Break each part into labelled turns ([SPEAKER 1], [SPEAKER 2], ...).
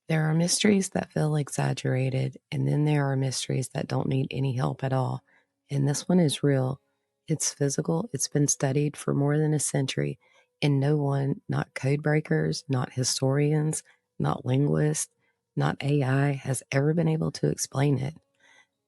[SPEAKER 1] There are mysteries that feel exaggerated, and then there are mysteries that don't need any help at all. And this one is real. It's physical, it's been studied for more than a century, and no one, not codebreakers, not historians, not linguists, not AI, has ever been able to explain it.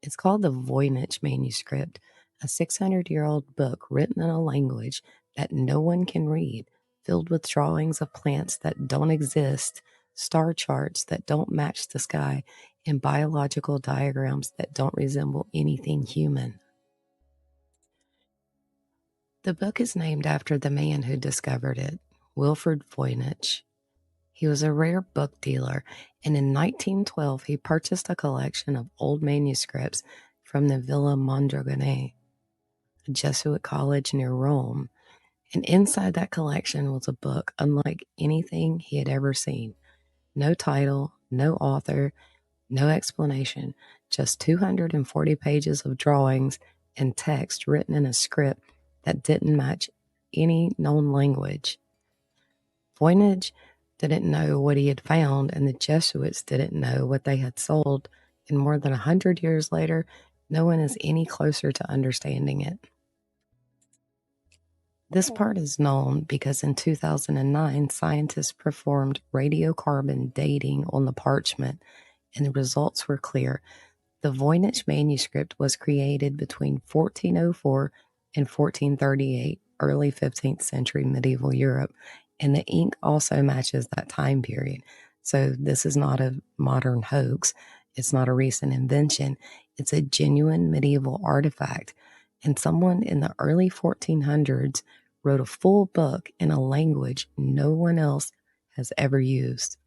[SPEAKER 1] It's called the Voynich Manuscript, a 600-year-old book written in a language that no one can read, filled with drawings of plants that don't exist, star charts that don't match the sky, and biological diagrams that don't resemble anything human. The book is named after the man who discovered it, Wilfred Voynich. He was a rare book dealer, and in 1912 he purchased a collection of old manuscripts from the Villa Mondragone, a Jesuit college near Rome. And inside that collection was a book unlike anything he had ever seen. No title, no author, no explanation, just 240 pages of drawings and text written in a script that didn't match any known language. Voynich didn't know what he had found, and the Jesuits didn't know what they had sold, and more than 100 years later, no one is any closer to understanding it. This part is known because in 2009, scientists performed radiocarbon dating on the parchment, and the results were clear. The Voynich manuscript was created between 1404 and 1438, early 15th century medieval Europe, and the ink also matches that time period. So this is not a modern hoax. It's not a recent invention. It's a genuine medieval artifact. And someone in the early 1400s wrote a full book in a language no one else has ever used.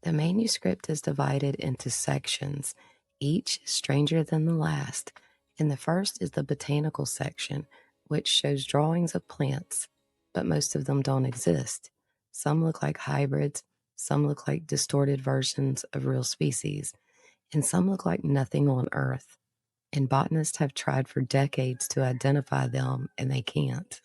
[SPEAKER 1] The manuscript is divided into sections, each stranger than the last, and the first is the botanical section, which shows drawings of plants, but most of them don't exist. Some look like hybrids, some look like distorted versions of real species, and some look like nothing on Earth. And botanists have tried for decades to identify them, and they can't.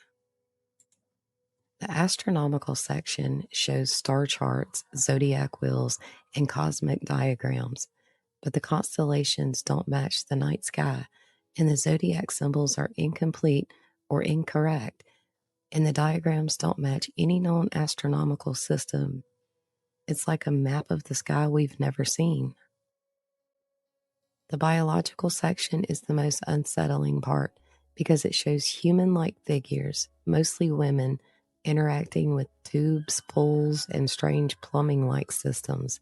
[SPEAKER 1] The astronomical section shows star charts, zodiac wheels, and cosmic diagrams, but the constellations don't match the night sky, and the zodiac symbols are incomplete or incorrect, and the diagrams don't match any known astronomical system. It's like a map of the sky we've never seen. The biological section is the most unsettling part because it shows human-like figures, mostly women, interacting with tubes, pulls, and strange plumbing-like systems.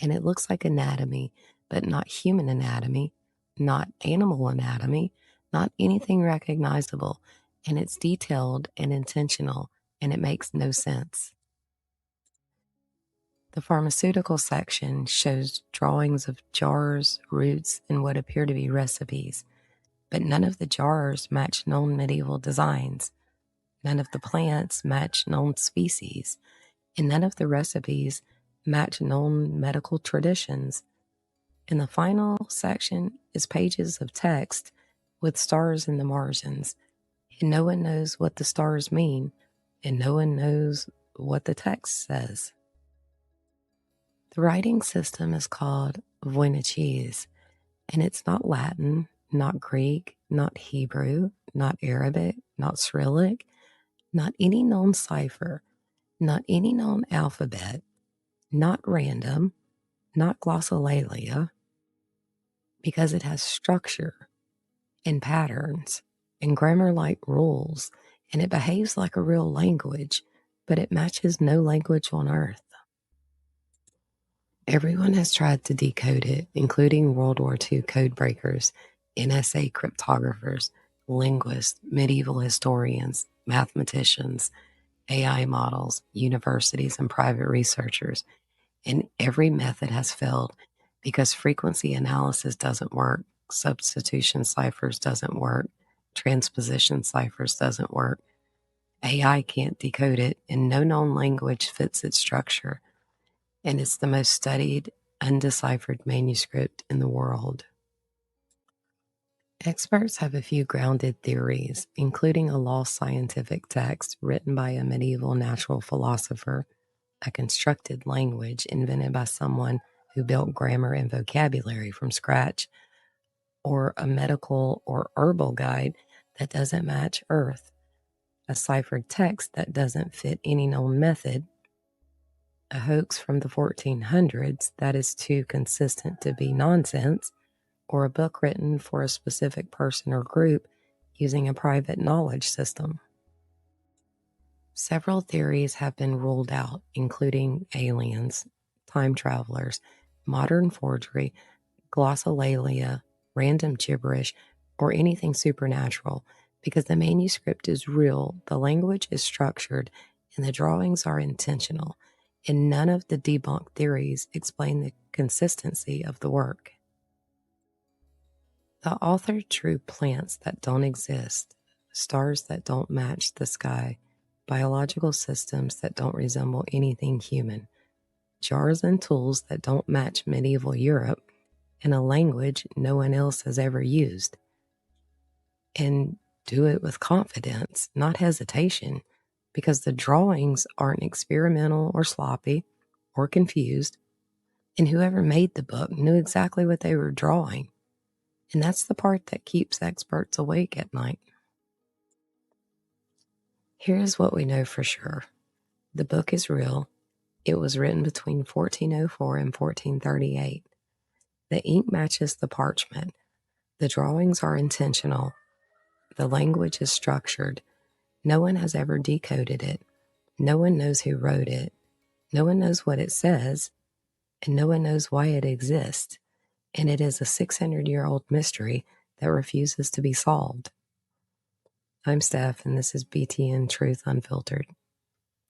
[SPEAKER 1] And it looks like anatomy, but not human anatomy, not animal anatomy, not anything recognizable. And it's detailed and intentional, and it makes no sense. The pharmaceutical section shows drawings of jars, roots, and what appear to be recipes, but none of the jars match known medieval designs. None of the plants match known species, and none of the recipes match known medical traditions. And the final section is pages of text with stars in the margins, and no one knows what the stars mean, and no one knows what the text says. The writing system is called Voynichese, and it's not Latin, not Greek, not Hebrew, not Arabic, not Cyrillic, not any known cipher, not any known alphabet, not random, not glossolalia, because it has structure and patterns and grammar-like rules, and it behaves like a real language, but it matches no language on Earth. Everyone has tried to decode it, including World War II codebreakers, NSA cryptographers, linguists, medieval historians, mathematicians, AI models, universities, and private researchers. And every method has failed because frequency analysis doesn't work, substitution ciphers doesn't work, transposition ciphers doesn't work. AI can't decode it, and no known language fits its structure. And it's the most studied, undeciphered manuscript in the world. Experts have a few grounded theories, including a lost scientific text written by a medieval natural philosopher, a constructed language invented by someone who built grammar and vocabulary from scratch, or a medical or herbal guide that doesn't match Earth, a ciphered text that doesn't fit any known method, a hoax from the 1400s that is too consistent to be nonsense, or a book written for a specific person or group using a private knowledge system. Several theories have been ruled out, including aliens, time travelers, modern forgery, glossolalia, random gibberish, or anything supernatural, because the manuscript is real, the language is structured, and the drawings are intentional, and none of the debunked theories explain the consistency of the work. The author drew plants that don't exist, stars that don't match the sky, biological systems that don't resemble anything human, jars and tools that don't match medieval Europe, and a language no one else has ever used. And do it with confidence, not hesitation, because the drawings aren't experimental or sloppy or confused, and whoever made the book knew exactly what they were drawing. And that's the part that keeps experts awake at night. Here's what we know for sure. The book is real. It was written between 1404 and 1438. The ink matches the parchment. The drawings are intentional. The language is structured. No one has ever decoded it. No one knows who wrote it. No one knows what it says. And no one knows why it exists. And it is a 600-year-old mystery that refuses to be solved. I'm Steph, and this is BTN Truth Unfiltered.